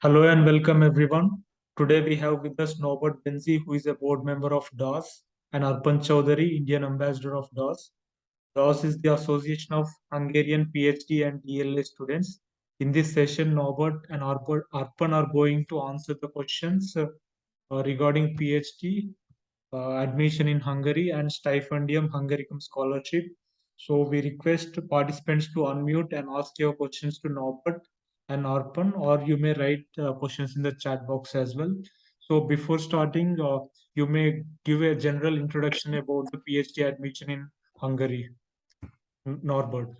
Hello and welcome everyone. Today we have with us Nobert Bence, who is a board member of DOSZ, and Arpan Chowdhury, Indian ambassador of DOSZ. DOSZ is the Association of Hungarian PhD and DLA students. In this session, Nobert and Arpan are going to answer the questions regarding PhD admission in Hungary and stipendium Hungaricum scholarship. So we request participants to unmute and ask your questions to Norbert and Arpan, or you may write questions in the chat box as well. So before starting, you may give a general introduction about the PhD admission in Hungary. Norbert.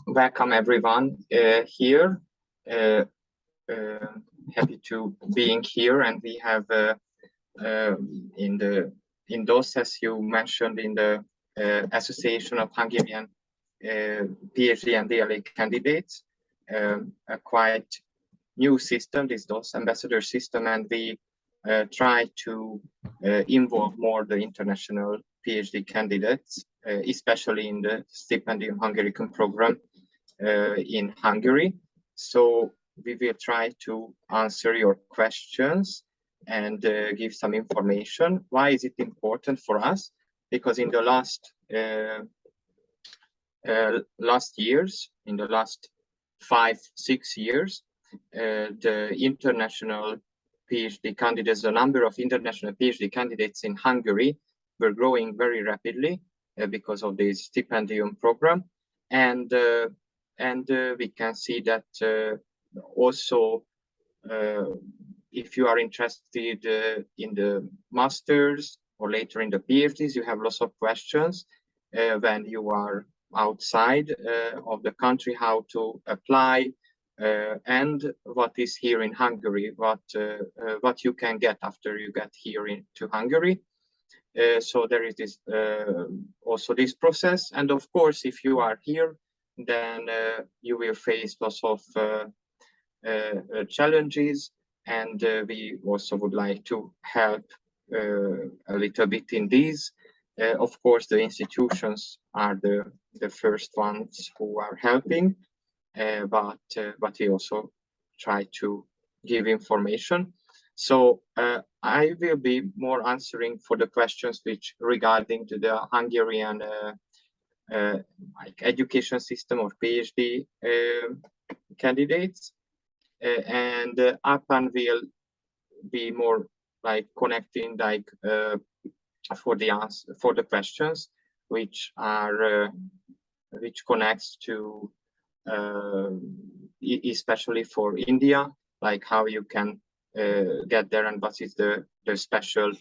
Welcome everyone here. Happy to being here, and we have in DOSZ, as you mentioned, in the Association of Hungarian PhD and DLA candidates, a quite new system, this DOSZ ambassador system, and we try to involve more the international PhD candidates, especially in the Stipendium Hungaricum program in Hungary. So we will try to answer your questions and give some information. Why is it important for us? Because in the last years, in the last 5-6 years, the international PhD candidates, the number of international PhD candidates in Hungary were growing very rapidly because of this stipendium program, and we can see that also if you are interested in the masters or later in the PhDs, you have lots of questions when you are outside of the country, how to apply, and what is here in Hungary, what you can get after you get here to Hungary. So there is this also this process, and of course, if you are here, then you will face lots of challenges, and we also would like to help a little bit in these. Of course, the institutions are the first ones who are helping, but we also try to give information. So I will be more answering for the questions which regarding to the Hungarian like education system or PhD candidates, and Arpan will be more like connecting like for the questions which are which connects to especially for India, like how you can get there and what is the special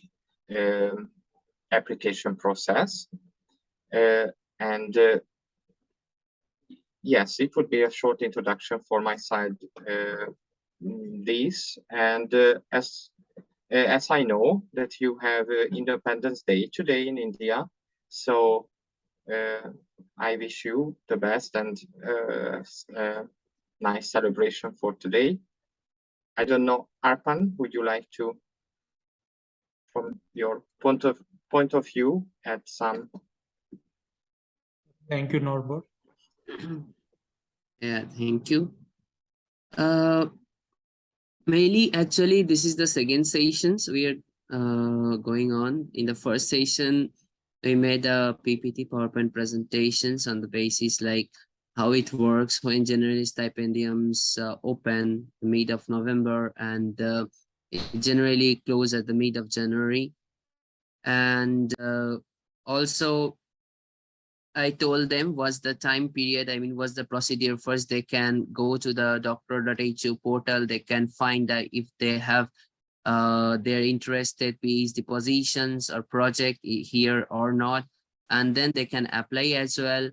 application process. And yes, it would be a short introduction for my side, this, and as I know that you have Independence Day today in India, so I wish you the best and nice celebration for today. I don't know, Arpan, would you like to, from your point of view, add some? Thank you, Norbert. Yeah, thank you. Mainly, actually, this is the second session we are going on. In the first session, we made a PPT PowerPoint presentations on the basis like how it works when generally stipendiums open mid of November, and it generally close at the mid of January. And also I told them what's the time period, I mean, what's the procedure. First, they can go to the doctor.hu portal. They can find that if they have they're interested PhD positions or project here or not, and then they can apply as well.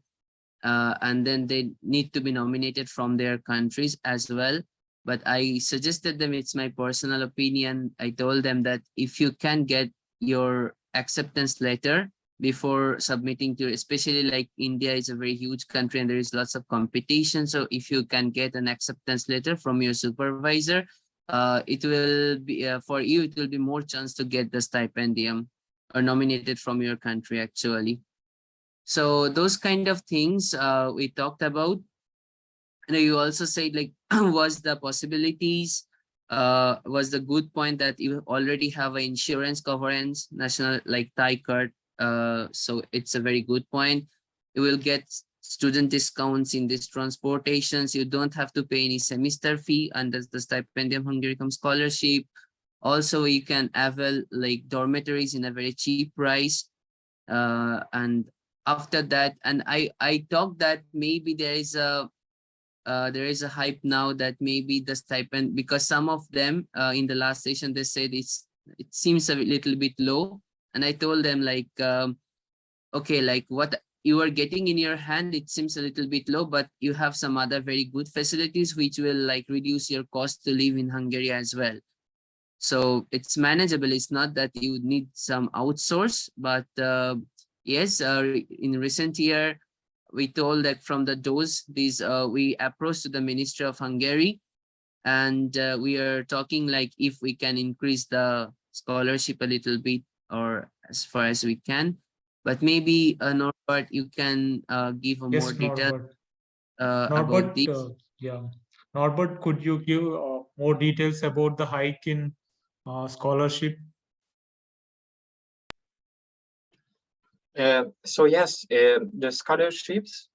And then they need to be nominated from their countries as well. But I suggested them, it's my personal opinion, I told them that if you can get your acceptance letter before submitting to, especially like India is a very huge country and there is lots of competition. So if you can get an acceptance letter from your supervisor, it will be for you, it will be more chance to get the stipendium or nominated from your country actually. So those kind of things we talked about. And you also said like was the possibilities, was the good point that you already have an insurance coverage, national like Thai card. So it's a very good point. You will get student discounts in these transportations. You don't have to pay any semester fee under the Stipendium Hungary Scholarship. Also, you can avail like dormitories in a very cheap price. And after that, and I talked that maybe there is a hype now that maybe the stipend, because some of them in the last session they said it seems a little bit low, and I told them like okay, like what you are getting in your hand, it seems a little bit low, but you have some other very good facilities which will like reduce your cost to live in Hungary as well. So it's manageable. It's not that you need some outsource, but yes, in recent year we told that from the DOSZ, we approached to the Ministry of Hungary, and we are talking like if we can increase the scholarship a little bit or as far as we can. But maybe Norbert, you can give a more Yes, detail Norbert. about Norbert, this. yeah. Norbert, could you give more details about the hike in scholarship? So yes, the scholarships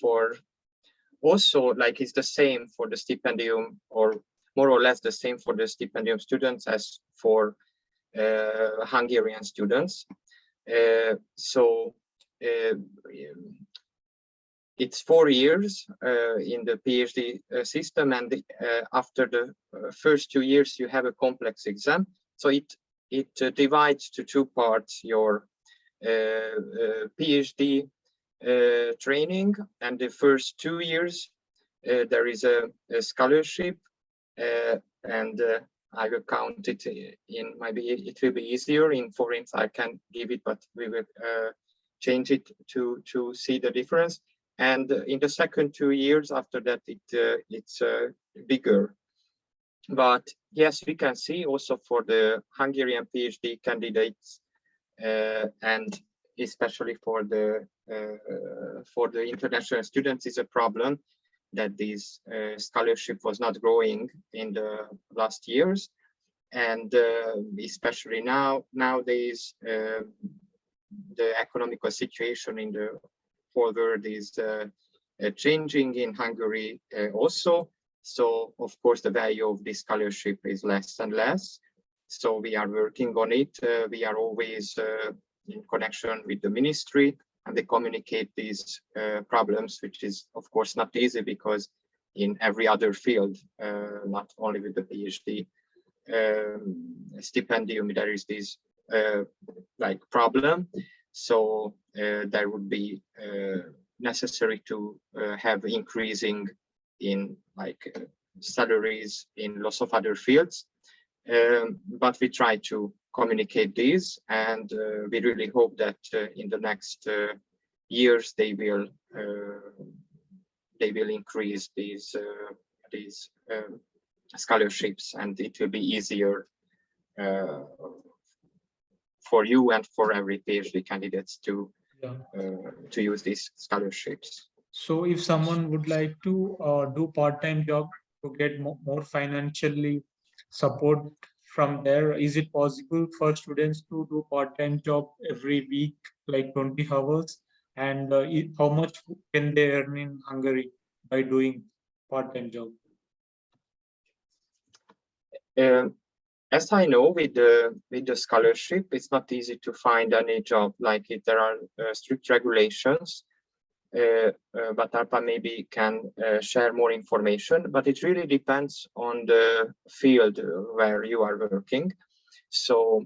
for also like it's the same for the stipendium, or more or less the same for the stipendium students as for Hungarian students. So it's 4 years in the PhD system, and after the first 2 years you have a complex exam. So it divides to 2 parts: your PhD training, and the first 2 years there is a scholarship, and I will count it in, maybe it will be easier in forints. I can give it, but we will change it to see the difference. And in the second 2 years after that, it's bigger. But yes, we can see also for the Hungarian PhD candidates, and especially for the international students, is a problem that this scholarship was not growing in the last years, and especially nowadays the economical situation in the whole world is changing in Hungary also. So of course the value of this scholarship is less and less. So we are working on it. We are always in connection with the ministry, and they communicate these problems, which is of course not easy, because in every other field, not only with the PhD stipendium, there is this like problem. So there would be necessary to have increasing in like salaries in lots of other fields. But we try to communicate these, and we really hope that in the next years they will increase these scholarships, and it will be easier for you and for every PhD candidates to use these scholarships. So if someone would like to do part-time job to get more financially support from there, is it possible for students to do part-time job every week, like 20 hours? And how much can they earn in Hungary by doing part-time job? As I know, with the scholarship, it's not easy to find any job like it. There are strict regulations, but ARPA maybe can share more information. But it really depends on the field where you are working. So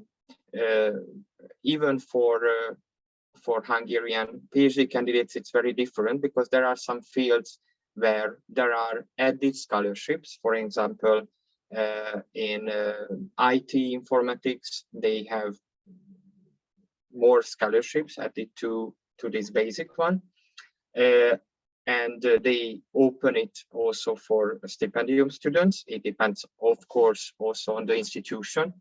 even for Hungarian PhD candidates, it's very different, because there are some fields where there are added scholarships. For example, in IT informatics, they have more scholarships added to this basic one, and they open it also for stipendium students. It depends, of course, also on the institution.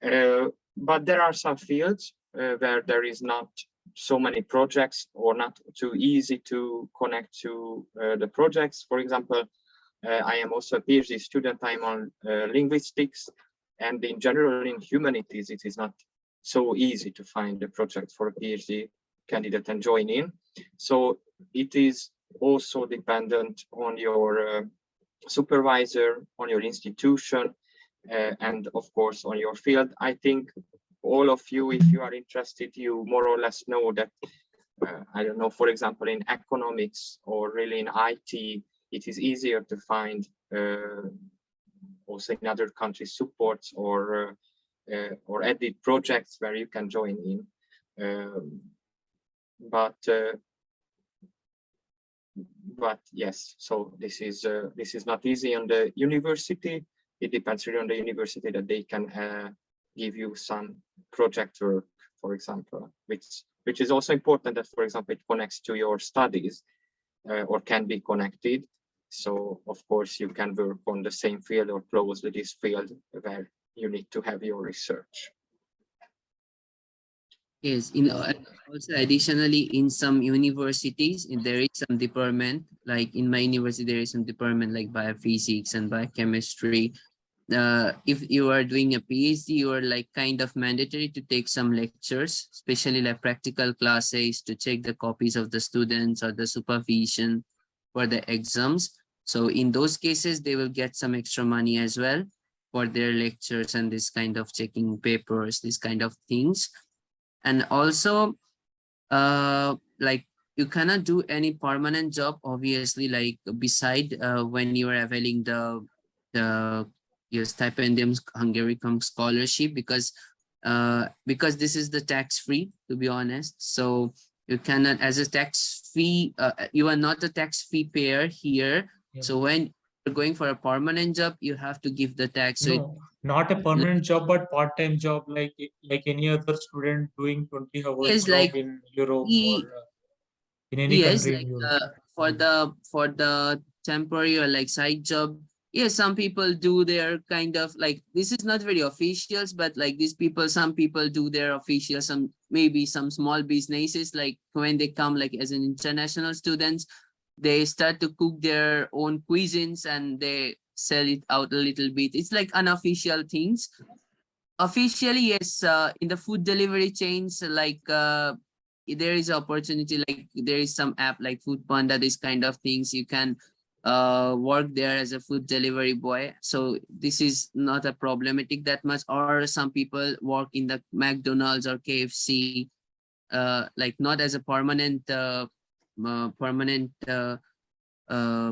But there are some fields where there is not so many projects or not too easy to connect to the projects. For example, I am also a PhD student. I'm on linguistics, and in general in humanities, it is not so easy to find a project for a PhD candidate and join in. So it is also dependent on your supervisor, on your institution, and of course on your field. I think all of you, if you are interested, you more or less know that, I don't know, for example, in economics or really in IT, it is easier to find also in other countries supports or edit projects where you can join in. But yes, so this is not easy on the university. It depends really on the university that they can give you some project work, for example, which is also important that, for example, it connects to your studies or can be connected. So of course you can work on the same field or closely this field where you need to have your research. Yes, also additionally in some universities, there is some department, like in my university, there is some department like biophysics and biochemistry. If you are doing a PhD, you are like kind of mandatory to take some lectures, especially like practical classes to check the copies of the students or the supervision for the exams. So in those cases, they will get some extra money as well for their lectures and this kind of checking papers, this kind of things. And also, like you cannot do any permanent job, obviously, like beside when you are availing your stipendium Hungary scholarship, because this is the tax-free, to be honest. So you cannot, as a tax-free, you are not a tax-free payer here. Yeah. So when you're going for a permanent job, you have to give the tax. So no, not a permanent job, but part-time job, like any other student doing 20 hours job like in Europe or in any yes, country like in Europe. for the temporary or like side job, yes, some people do their kind of like, this is not very officials, but like these people, some people do their official, some maybe some small businesses, like when they come like as an international students, they start to cook their own cuisines and they sell it out a little bit. It's like unofficial things. Officially, yes, in the food delivery chains, like there is opportunity, like there is some app like Food Panda, this kind of things. You can work there as a food delivery boy. So this is not a problematic that much. Or some people work in the McDonald's or KFC, like not as a permanent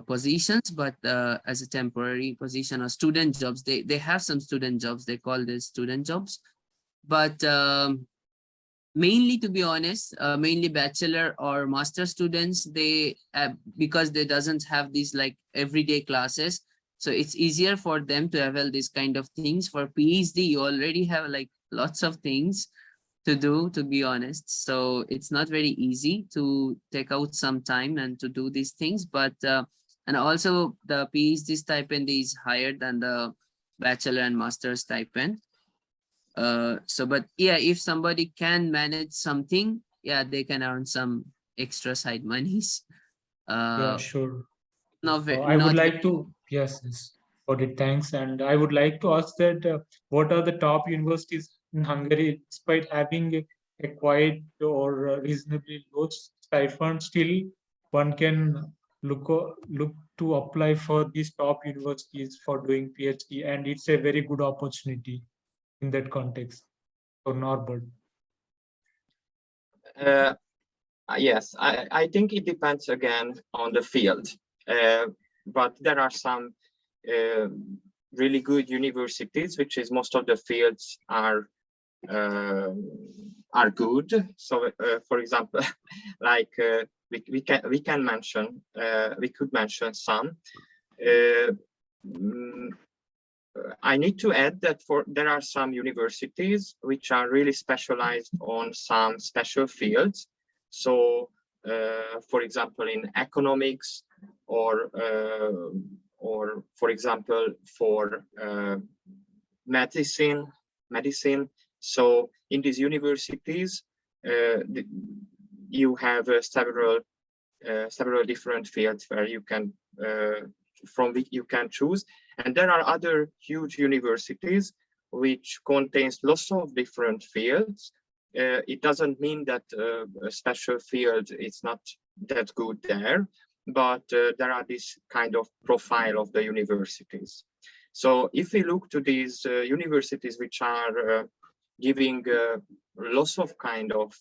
positions, but as a temporary position or student jobs. They have some student jobs, they call this student jobs, but mainly, to be honest, mainly bachelor or master students, they because they doesn't have these like everyday classes, so it's easier for them to avail this kind of things. For PhD, you already have like lots of things to do, to be honest, so it's not very easy to take out some time and to do these things. But and also the PhD stipend is higher than the bachelor and master stipend. So but yeah, if somebody can manage something, yeah, they can earn some extra side monies. Yeah, sure. I would like to, yes, for it, thanks. And I would like to ask that what are the top universities in Hungary, despite having a quiet or reasonably low stipend, still one can look to apply for these top universities for doing PhD, and it's a very good opportunity in that context for Norbert. Yes, I think it depends again on the field, but there are some really good universities, which is most of the fields are good. So, for example, like we could mention some. I need to add that there are some universities which are really specialized on some special fields. So, for example, in economics, or for example, for medicine. So in these universities, you have several different fields where you can from which you can choose, and there are other huge universities which contains lots of different fields. It doesn't mean that a special field is not that good there, but there are this kind of profile of the universities. So if we look to these universities which are giving lots of kind of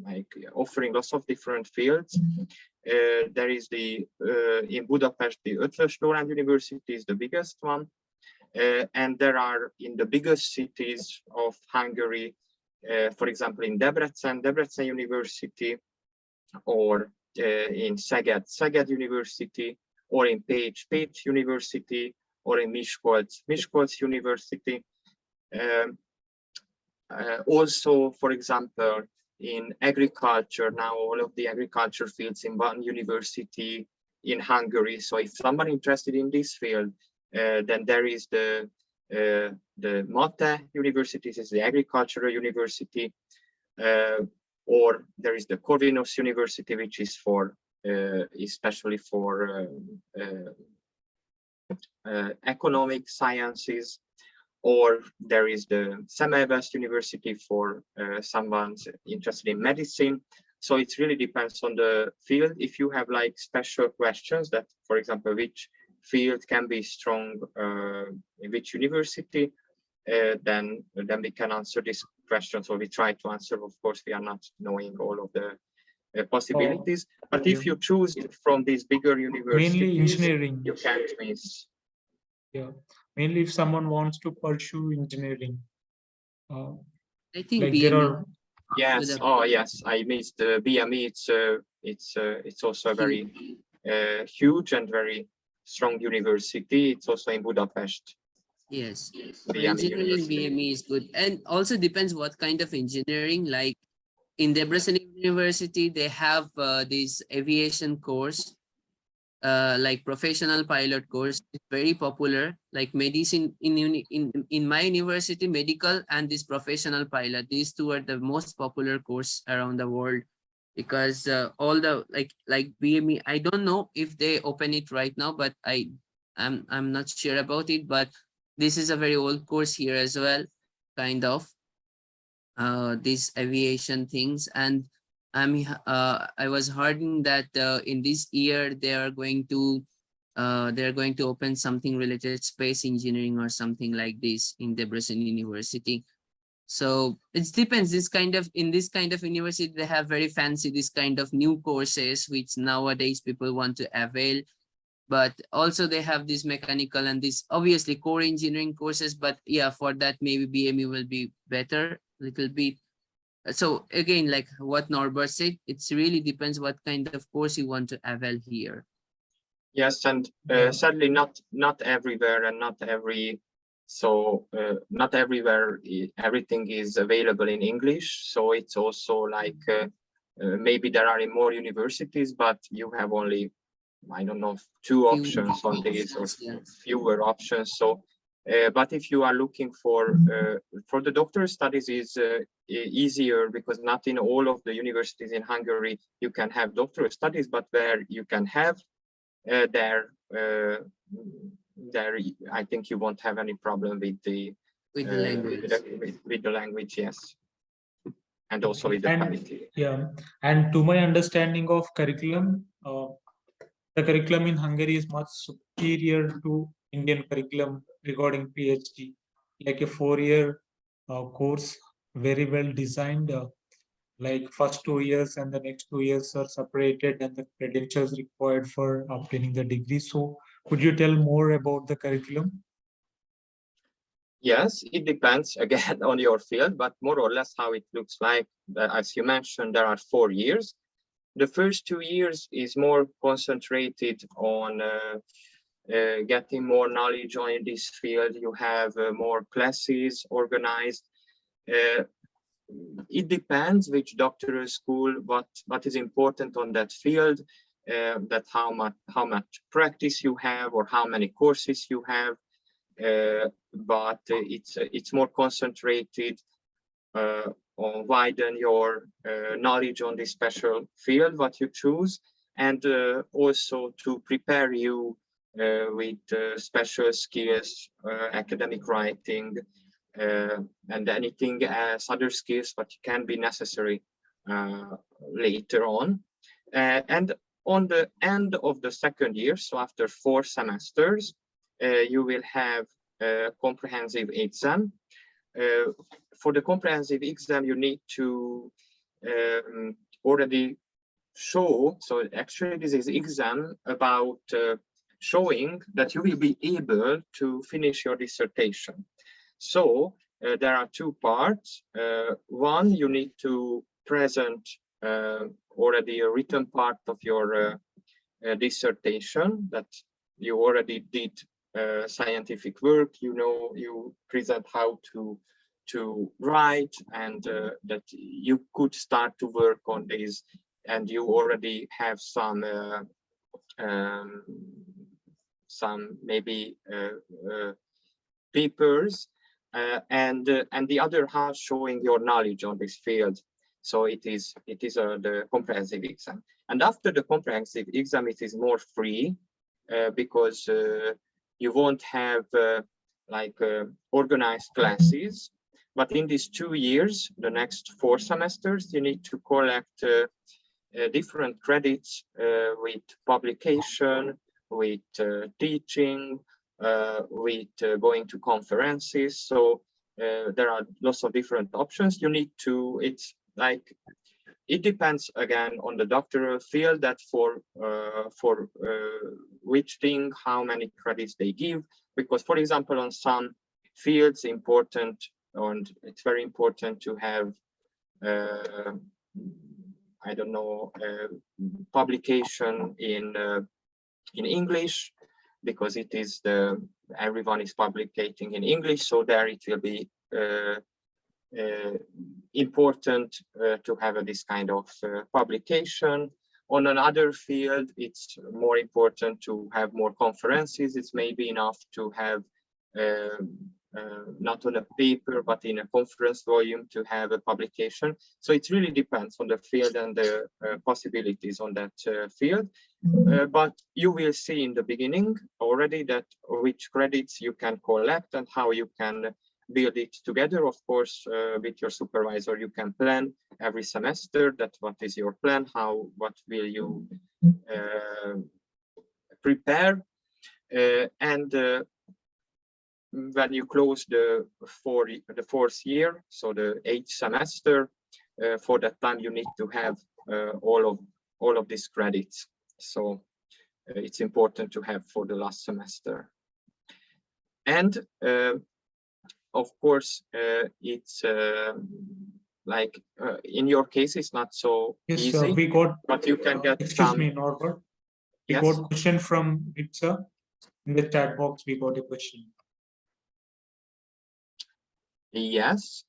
like offering lots of different fields, there is the in Budapest, the Eötvös Loránd University is the biggest one, and there are in the biggest cities of Hungary, for example, in Debrecen University, or in Szeged University, or in Pécs University, or in Miskolc University. Also, for example, in agriculture, now all of the agriculture fields in one university in Hungary. So if someone interested in this field, then there is the MATE University, is the agricultural university, or there is the Corvinus University, which is for especially for economic sciences, or there is the Szemmelweis University for someone interested in medicine. So it really depends on the field. If you have like special questions that, for example, which field can be strong in which university, then we can answer this question. So we try to answer. Of course, we are not knowing all of the possibilities, but if you choose from these bigger universities, mainly engineering, you can't miss. Yeah, mainly if someone wants to pursue engineering. I think like BME. there are. Yes. Oh, yes. I missed the BME. It's also a very huge and very strong university. It's also in Budapest. Yes. BME Engineering University. BME is good, and also depends what kind of engineering. Like in Debrecen University, they have this aviation course, like professional pilot course. It's very popular. Like medicine in my university, medical and this professional pilot. These two are the most popular course around the world, because all the like BME. I don't know if they open it right now, but I'm not sure about it. But this is a very old course here as well, kind of. These aviation things, and I was hearing that in this year they're going to open something related space engineering or something like this in Debrecen University. So it depends. In this kind of university, they have very fancy this kind of new courses which nowadays people want to avail. But also they have this mechanical and this obviously core engineering courses. But yeah, for that maybe BME will be better a little bit. So again, like what Norbert said, it really depends what kind of course you want to avail here. Yes, and sadly not everywhere and not every. So not everywhere everything is available in English. So it's also like maybe there are in more universities, but you have only, I don't know, two options on these, or fewer options. So, but if you are looking for the doctoral studies, is easier, because not in all of the universities in Hungary you can have doctoral studies, but where you can have there I think you won't have any problem with the language. With the language, yes, and also with the quality. Yeah, and to my understanding of curriculum, the curriculum in Hungary is much superior to Indian curriculum regarding PhD, like a 4-year course, very well designed. Like first 2 years and the next 2 years are separated, and the credentials required for obtaining the degree. So could you tell more about the curriculum? Yes, it depends again on your field, but more or less how it looks like. As you mentioned, there are 4 years. The first 2 years is more concentrated on getting more knowledge on this field. You have more classes organized. It depends which doctoral school, what is important on that field, that how much practice you have or how many courses you have. But it's more concentrated widen your knowledge on this special field, what you choose, and also to prepare you with special skills, academic writing, and anything as other skills that can be necessary later on. And on the end of the second year, so after 4 semesters, you will have a comprehensive exam. For the comprehensive exam, you need to already show, so actually this is exam about showing that you will be able to finish your dissertation. So there are 2 parts. One, you need to present already a written part of your dissertation, that you already did scientific work, you present how to write, and that you could start to work on this, and you already have some maybe papers, and the other half showing your knowledge on this field. So it is the comprehensive exam. And after the comprehensive exam, it is more free because you won't have organized classes. But in these 2 years, the next 4 semesters, you need to collect different credits with publication, with teaching, with going to conferences. So there are lots of different options. You need to, it depends again on the doctoral field, that for which thing, how many credits they give. Because, for example, on some fields important, and it's very important to have I don't know, publication in English, because it is everyone is publicating in English, so there it will be important to have this kind of publication. On another field, it's more important to have more conferences. It's maybe enough to have not on a paper, but in a conference volume to have a publication. So it really depends on the field and the possibilities on that field. But you will see in the beginning already that which credits you can collect and how you can build it together. Of course, with your supervisor, you can plan every semester that what is your plan, what will you prepare, and when you close the 4th year, so the 8th semester, for that time you need to have all of these credits. So it's important to have for the last semester. And of course, it's in your case, it's not so easy. We got, but you can get excuse me, Norbert. We got a question from Ritza. In the chat box, we got a question. Yes.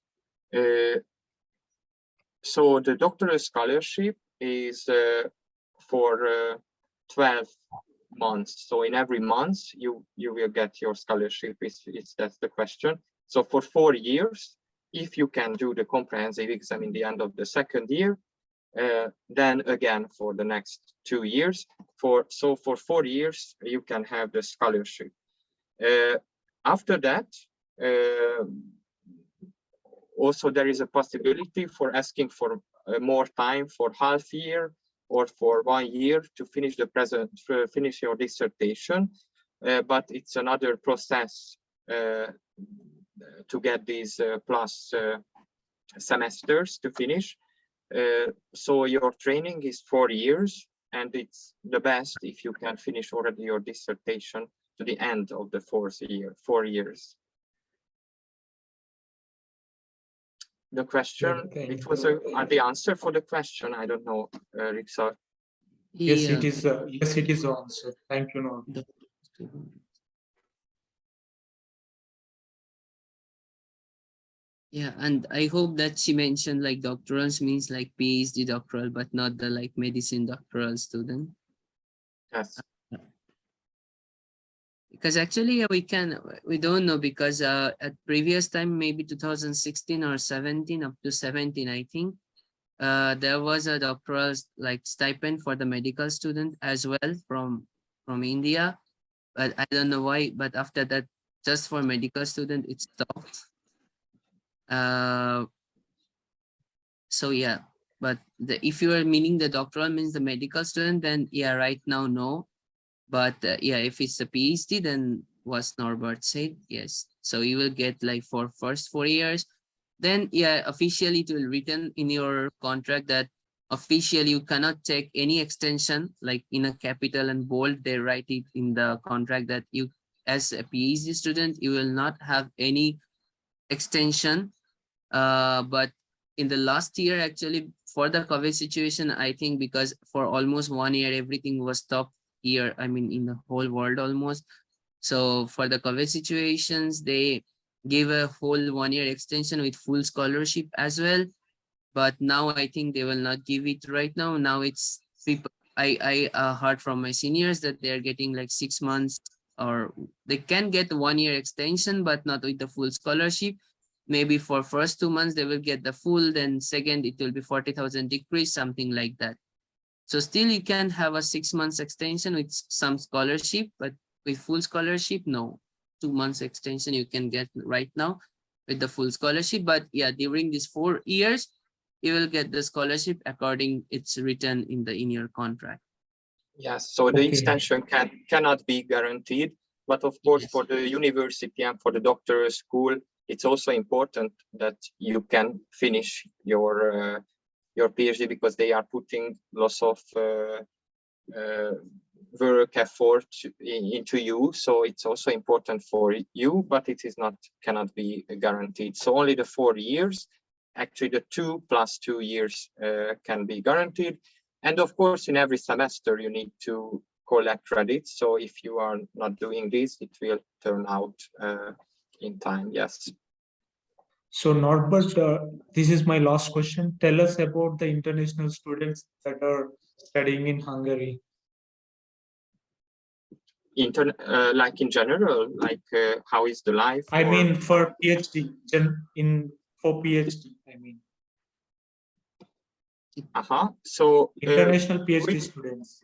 So the doctoral scholarship is for 12 months. So in every month, you will get your scholarship. That's the question. So for 4 years, if you can do the comprehensive exam in the end of the 2nd year, then again for the next 2 years. So for 4 years, you can have the scholarship. After that, also there is a possibility for asking for more time, for half year or for 1 year to finish finish your dissertation. But it's another process to get these plus semesters to finish. So your training is 4 years, and it's the best if you can finish already your dissertation to the end of the 4th year, 4 years. The question, it was the answer for the question. I don't know, Ritza. Yes, it is. Yes, it is the answer. Thank you, Norbert. Yeah, and I hope that she mentioned like doctorals means like PhD doctoral, but not the like medicine doctoral student. Yes. Because actually we don't know, because at previous time, maybe 2016 or 17, up to 17, I think, there was a doctoral like stipend for the medical student as well from India, but I don't know why. But after that, just for medical student, it stopped. So yeah, but if you are meaning the doctoral means the medical student, then yeah, right now no. But yeah, if it's a PhD, then what Norbert said, yes. So you will get like for first 4 years. Then yeah, officially it will written in your contract that officially you cannot take any extension, like in a capital and bold, they write it in the contract that you, as a PhD student, you will not have any extension. But in the last year, actually, for the COVID situation, I think because for almost 1 year, everything was stopped here, I mean, in the whole world almost. So for the COVID situations, they gave a whole 1 year extension with full scholarship as well. But now I think they will not give it right now. Now it's people, I heard from my seniors that they're getting like 6 months, or they can get 1 year extension, but not with the full scholarship. Maybe for first 2 months, they will get the full, then second, it will be 40,000 decrease, something like that. So still you can have a 6 months extension with some scholarship, but with full scholarship, no. 2 months extension you can get right now with the full scholarship. But yeah, during these 4 years, you will get the scholarship according it's written in your contract. Yes, so the Okay. extension cannot be guaranteed, but of course, Yes. for the university and for the doctoral school, it's also important that you can finish your PhD, because they are putting lots of work effort into you. So it's also important for you, but it is not, cannot be guaranteed. So only the 4 years, actually the 2 + 2 years can be guaranteed. And of course, in every semester, you need to collect credits. So if you are not doing this, it will turn out in time. Yes. So Norbert, this is my last question. Tell us about the international students that are studying in Hungary. Like in general, like how is the life? I mean, for PhD, for PhD, I mean. So international PhD students.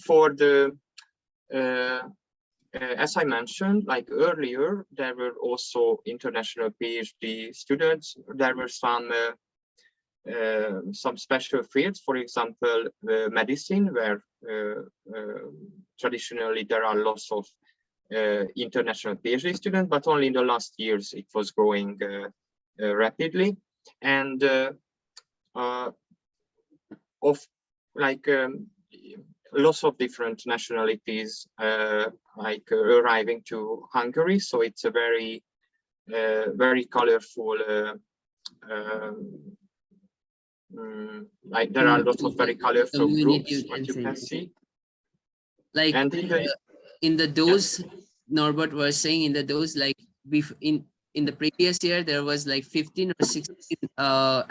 For the as I mentioned, like earlier, there were also international PhD students. There were some special fields, for example, medicine, where traditionally there are lots of international PhD students, but only in the last years it was growing rapidly. And of like lots of different nationalities like arriving to Hungary. So it's a very very colorful like there are lots of very colorful groups, what you can see. Like and in the DOSZ, Norbert was saying, in the DOSZ, like in the previous year, there was like 15 or 16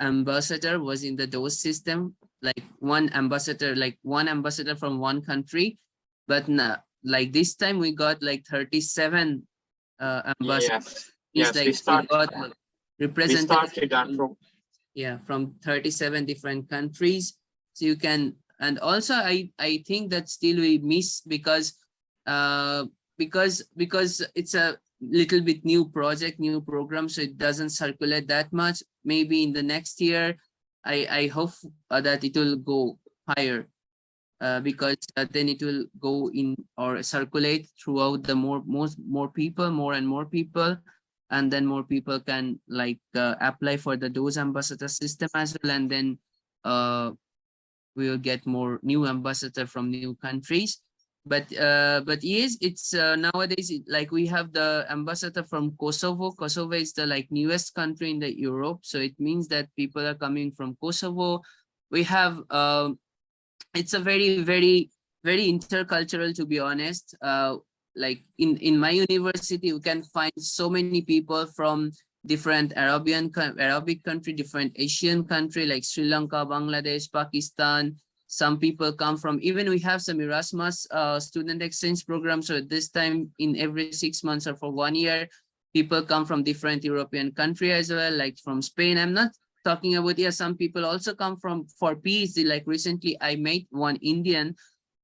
ambassador was in the DOSZ system, like one ambassador from one country. But now, like this time we got like 37 ambassadors. Yes, like we started from 37 different countries. So you can, and also I think that still we miss because it's a little bit new project, new program, so it doesn't circulate that much. Maybe in the next year, I hope that it will go higher, because then it will go in or circulate throughout the more and more people, and then more people can like apply for the DOSZ ambassador system as well, and then we will get more new ambassador from new countries. But yes, it's nowadays like we have the ambassador from Kosovo. Kosovo is the like newest country in the Europe, so it means that people are coming from Kosovo. We have it's a very intercultural, to be honest. Like in my university, you can find so many people from different Arabic country, different Asian country like Sri Lanka, Bangladesh, Pakistan, Some people come from, even we have some Erasmus student exchange programs. So this time in every 6 months or for 1 year, people come from different European country as well, like from Spain. I'm not talking about, yeah, some people also come from for PhD. Like recently I met one Indian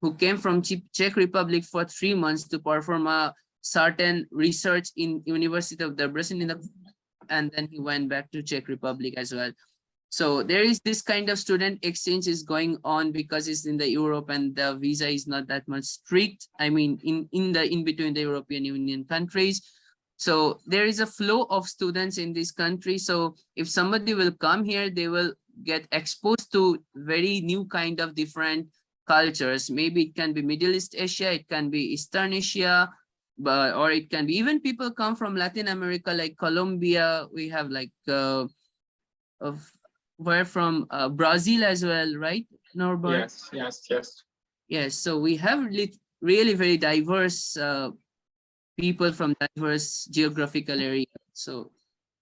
who came from Czech Republic for 3 months to perform a certain research in University of Debrecen, and then he went back to Czech Republic as well. So there is this kind of student exchange is going on because it's in the Europe and the visa is not that much strict. I mean, in between the European Union countries. So there is a flow of students in this country. So if somebody will come here, they will get exposed to very new kind of different cultures. Maybe it can be Middle East Asia, it can be Eastern Asia, or it can be even people come from Latin America, like Colombia. We have like we're from Brazil as well, right, Norbert? Yes. So we have really very diverse people from diverse geographical areas. So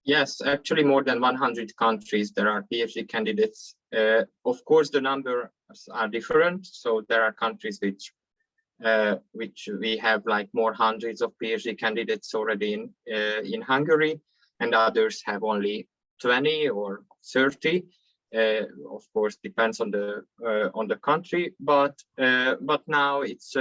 yes, actually more than 100 countries there are PhD candidates. Of course, the numbers are different. So there are countries which we have like more hundreds of PhD candidates already in Hungary, and others have only 20 or 30. Of course, depends on the country, but now it's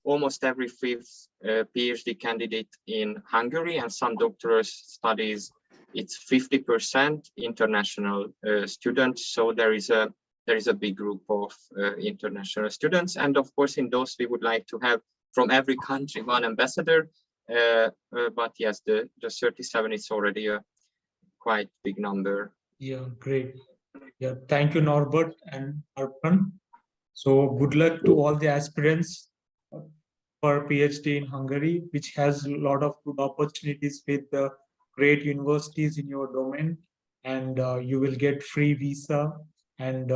almost every fifth PhD candidate in Hungary, and some doctoral studies it's 50% international students. So there is a big group of international students, and of course in DOSZ we would like to have from every country one ambassador. But yes, the 37 is already a quite big number. Yeah, great. Yeah, thank you, Norbert and Arpan. So good luck to all the aspirants for PhD in Hungary, which has a lot of good opportunities with the great universities in your domain, and you will get free visa and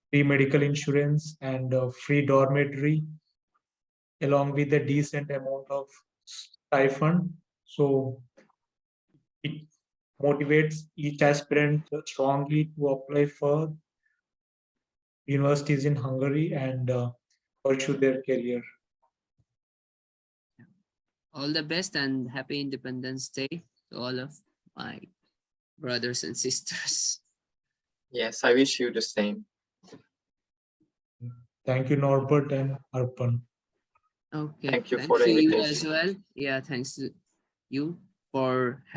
free medical insurance and free dormitory, along with a decent amount of stipend. So it motivates each aspirant strongly to apply for universities in Hungary and pursue their career. all the best and happy Independence Day to all of my brothers and sisters. Yes, I wish you the same. Thank you, Norbert and Arpan. Okay. Thank you Thanks for the to you invitation. as well. Yeah, thanks to you for